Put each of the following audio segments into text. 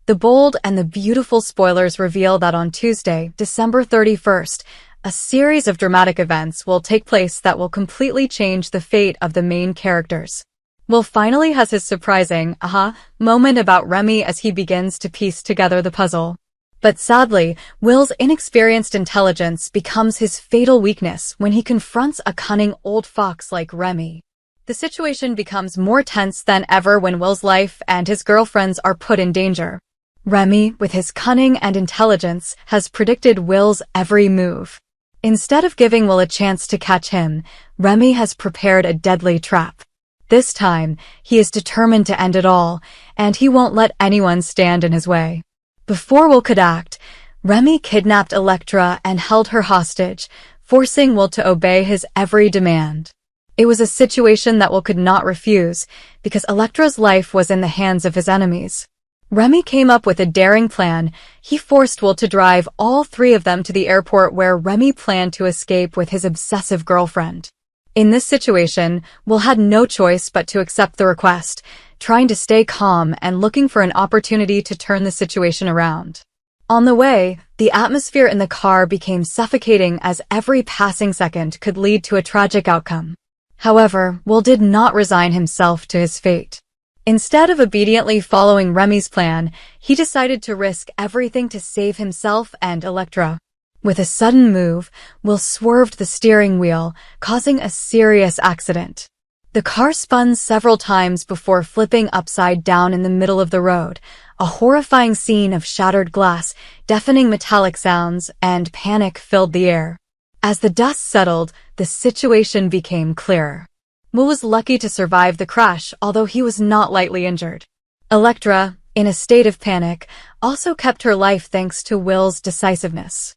The bold and the beautiful spoilers reveal that on Tuesday, December 31st, a series of dramatic events will take place that will completely change the fate of the main characters. Will finally has his surprising, moment about Remy as he begins to piece together the puzzle. But sadly, Will's inexperienced intelligence becomes his fatal weakness when he confronts a cunning old fox like Remy. The situation becomes more tense than ever when Will's life and his girlfriend's are put in danger. Remy, with his cunning and intelligence, has predicted Will's every move. Instead of giving Will a chance to catch him, Remy has prepared a deadly trap. This time, he is determined to end it all, and he won't let anyone stand in his way. Before Will could act, Remy kidnapped Electra and held her hostage, forcing Will to obey his every demand. It was a situation that Will could not refuse, because Electra's life was in the hands of his enemies. Remy came up with a daring plan. He forced Will to drive all three of them to the airport where Remy planned to escape with his obsessive girlfriend. In this situation, Will had no choice but to accept the request, trying to stay calm and looking for an opportunity to turn the situation around. On the way, the atmosphere in the car became suffocating as every passing second could lead to a tragic outcome. However, Will did not resign himself to his fate. Instead of obediently following Remy's plan, he decided to risk everything to save himself and Electra. With a sudden move, Will swerved the steering wheel, causing a serious accident. The car spun several times before flipping upside down in the middle of the road. A horrifying scene of shattered glass, deafening metallic sounds, and panic filled the air. As the dust settled, the situation became clearer. Will was lucky to survive the crash, although he was not lightly injured. Electra, in a state of panic, also kept her life thanks to Will's decisiveness.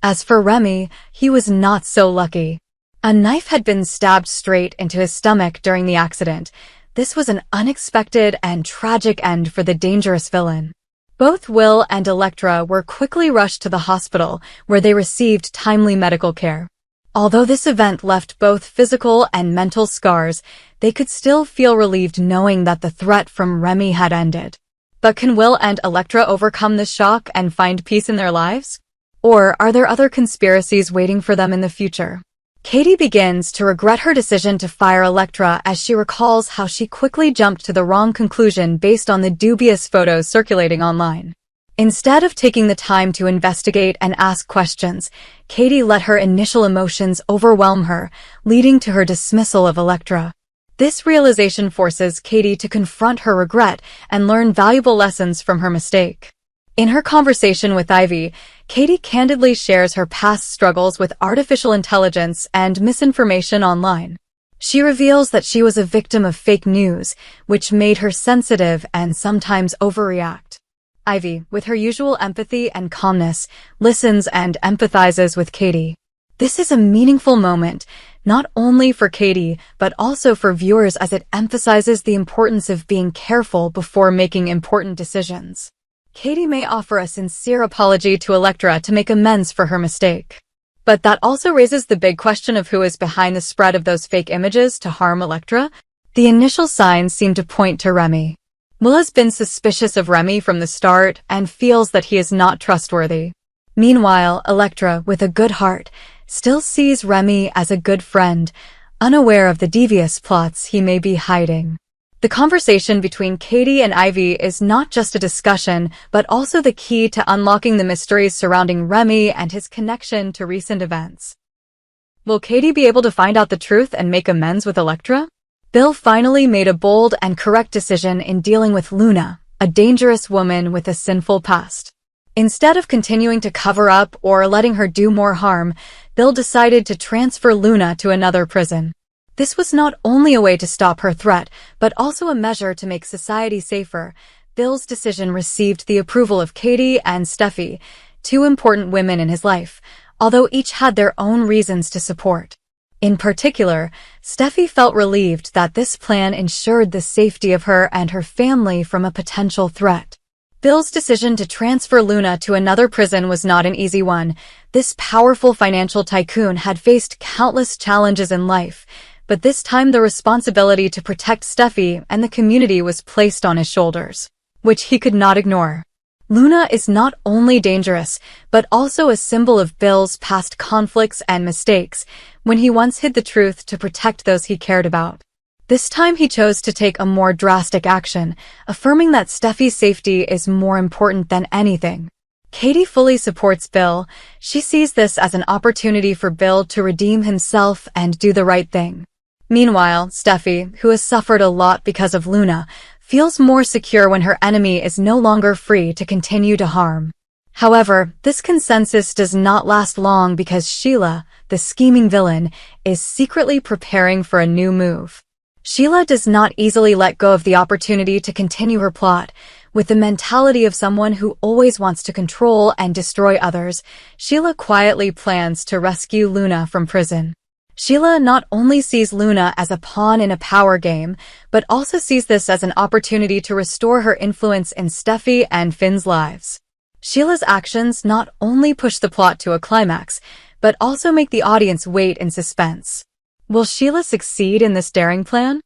As for Remy, he was not so lucky. A knife had been stabbed straight into his stomach during the accident. This was an unexpected and tragic end for the dangerous villain. Both Will and Electra were quickly rushed to the hospital, where they received timely medical care. Although this event left both physical and mental scars, they could still feel relieved knowing that the threat from Remy had ended. But can Will and Electra overcome this shock and find peace in their lives? Or are there other conspiracies waiting for them in the future? Katie begins to regret her decision to fire Electra as she recalls how she quickly jumped to the wrong conclusion based on the dubious photos circulating online. Instead of taking the time to investigate and ask questions, Katie let her initial emotions overwhelm her, leading to her dismissal of Electra. This realization forces Katie to confront her regret and learn valuable lessons from her mistake. In her conversation with Ivy, Katie candidly shares her past struggles with artificial intelligence and misinformation online. She reveals that she was a victim of fake news, which made her sensitive and sometimes overreact. Ivy, with her usual empathy and calmness, listens and empathizes with Katie. This is a meaningful moment, not only for Katie, but also for viewers as it emphasizes the importance of being careful before making important decisions. Katie may offer a sincere apology to Electra to make amends for her mistake. But that also raises the big question of who is behind the spread of those fake images to harm Electra. The initial signs seem to point to Remy. Will has been suspicious of Remy from the start and feels that he is not trustworthy. Meanwhile, Electra, with a good heart, still sees Remy as a good friend, unaware of the devious plots he may be hiding. The conversation between Katie and Ivy is not just a discussion, but also the key to unlocking the mysteries surrounding Remy and his connection to recent events. Will Katie be able to find out the truth and make amends with Electra? Bill finally made a bold and correct decision in dealing with Luna, a dangerous woman with a sinful past. Instead of continuing to cover up or letting her do more harm, Bill decided to transfer Luna to another prison. This was not only a way to stop her threat, but also a measure to make society safer. Bill's decision received the approval of Katie and Steffi, two important women in his life, although each had their own reasons to support. In particular, Steffi felt relieved that this plan ensured the safety of her and her family from a potential threat. Bill's decision to transfer Luna to another prison was not an easy one. This powerful financial tycoon had faced countless challenges in life, but this time the responsibility to protect Steffi and the community was placed on his shoulders. which he could not ignore. Luna is not only dangerous, but also a symbol of Bill's past conflicts and mistakes, when he once hid the truth to protect those he cared about. This time he chose to take a more drastic action, affirming that Steffi's safety is more important than anything. Katie fully supports Bill. She sees this as an opportunity for Bill to redeem himself and do the right thing. Meanwhile, Steffi, who has suffered a lot because of Luna, feels more secure when her enemy is no longer free to continue to harm. However, this consensus does not last long because Sheila, the scheming villain, is secretly preparing for a new move. Sheila does not easily let go of the opportunity to continue her plot. With the mentality of someone who always wants to control and destroy others, Sheila quietly plans to rescue Luna from prison. Sheila not only sees Luna as a pawn in a power game, but also sees this as an opportunity to restore her influence in Steffi and Finn's lives. Sheila's actions not only push the plot to a climax, but also make the audience wait in suspense. Will Sheila succeed in this daring plan?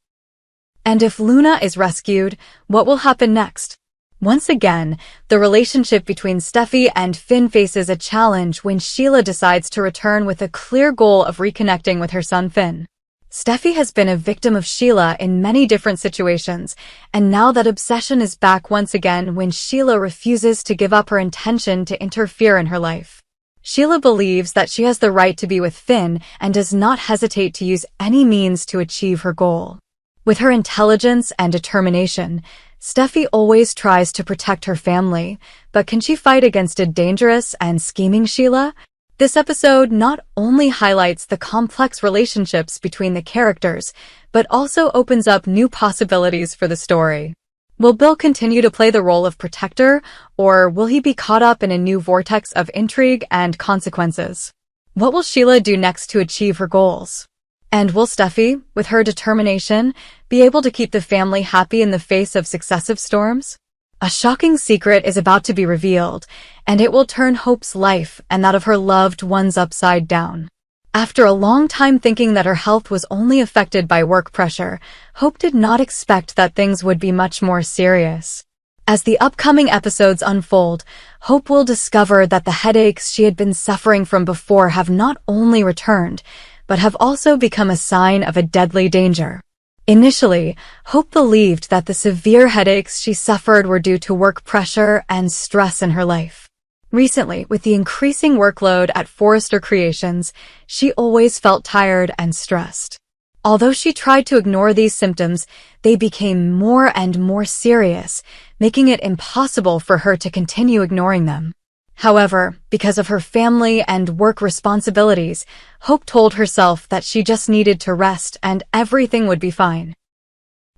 And if Luna is rescued, what will happen next? Once again, the relationship between Steffi and Finn faces a challenge when Sheila decides to return with a clear goal of reconnecting with her son Finn. Steffi has been a victim of Sheila in many different situations, and now that obsession is back once again when Sheila refuses to give up her intention to interfere in her life. Sheila believes that she has the right to be with Finn and does not hesitate to use any means to achieve her goal. With her intelligence and determination, Steffi always tries to protect her family, but can she fight against a dangerous and scheming Sheila? This episode not only highlights the complex relationships between the characters, but also opens up new possibilities for the story. Will Bill continue to play the role of protector, or will he be caught up in a new vortex of intrigue and consequences? What will Sheila do next to achieve her goals? And will Steffi, with her determination, be able to keep the family happy in the face of successive storms? A shocking secret is about to be revealed, and it will turn Hope's life and that of her loved ones upside down. After a long time thinking that her health was only affected by work pressure, Hope did not expect that things would be much more serious. As the upcoming episodes unfold, Hope will discover that the headaches she had been suffering from before have not only returned, but have also become a sign of a deadly danger. Initially, Hope believed that the severe headaches she suffered were due to work pressure and stress in her life. Recently, with the increasing workload at Forrester Creations, she always felt tired and stressed. Although she tried to ignore these symptoms, they became more and more serious, making it impossible for her to continue ignoring them. However, because of her family and work responsibilities, Hope told herself that she just needed to rest and everything would be fine.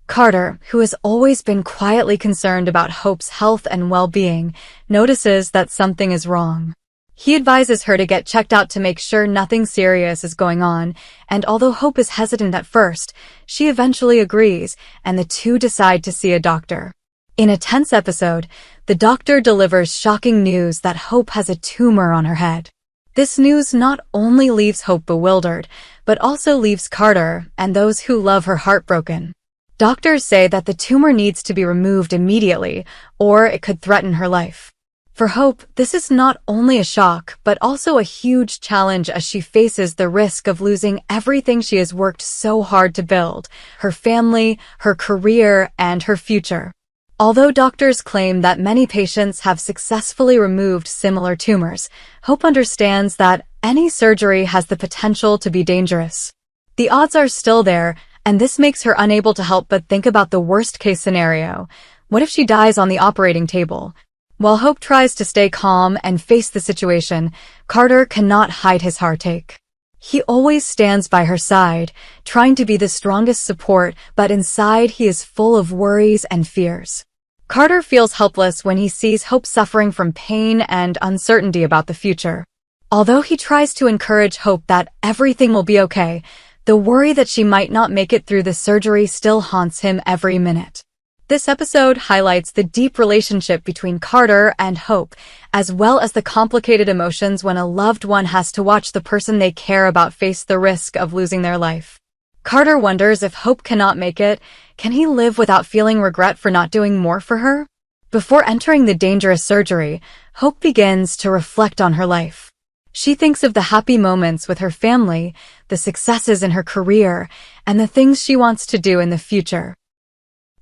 Carter, who has always been quietly concerned about Hope's health and well-being, notices that something is wrong. He advises her to get checked out to make sure nothing serious is going on, and although Hope is hesitant at first, she eventually agrees, and the two decide to see a doctor. In a tense episode, the doctor delivers shocking news that Hope has a tumor on her head. This news not only leaves Hope bewildered, but also leaves Carter and those who love her heartbroken. Doctors say that the tumor needs to be removed immediately, or it could threaten her life. For Hope, this is not only a shock, but also a huge challenge as she faces the risk of losing everything she has worked so hard to build: her family, her career, and her future. Although doctors claim that many patients have successfully removed similar tumors, Hope understands that any surgery has the potential to be dangerous. The odds are still there, and this makes her unable to help but think about the worst-case scenario. What if she dies on the operating table? While Hope tries to stay calm and face the situation, Carter cannot hide his heartache. He always stands by her side, trying to be the strongest support, but inside he is full of worries and fears. Carter feels helpless when he sees Hope suffering from pain and uncertainty about the future. Although he tries to encourage Hope that everything will be okay, the worry that she might not make it through the surgery still haunts him every minute. This episode highlights the deep relationship between Carter and Hope, as well as the complicated emotions when a loved one has to watch the person they care about face the risk of losing their life. Carter wonders if Hope cannot make it, can he live without feeling regret for not doing more for her? Before entering the dangerous surgery, Hope begins to reflect on her life. She thinks of the happy moments with her family, the successes in her career, and the things she wants to do in the future.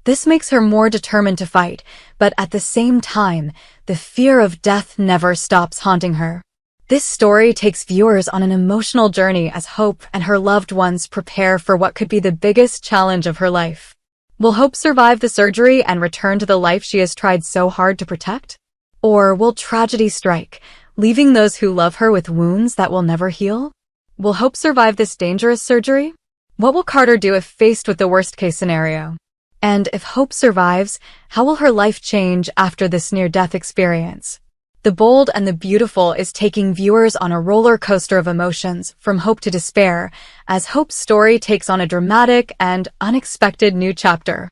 This makes her more determined to fight, but at the same time, the fear of death never stops haunting her. This story takes viewers on an emotional journey as Hope and her loved ones prepare for what could be the biggest challenge of her life. Will Hope survive the surgery and return to the life she has tried so hard to protect? Or will tragedy strike, leaving those who love her with wounds that will never heal? Will Hope survive this dangerous surgery? What will Carter do if faced with the worst-case scenario? And if Hope survives, how will her life change after this near-death experience? The Bold and the Beautiful is taking viewers on a roller coaster of emotions from hope to despair, as Hope's story takes on a dramatic and unexpected new chapter.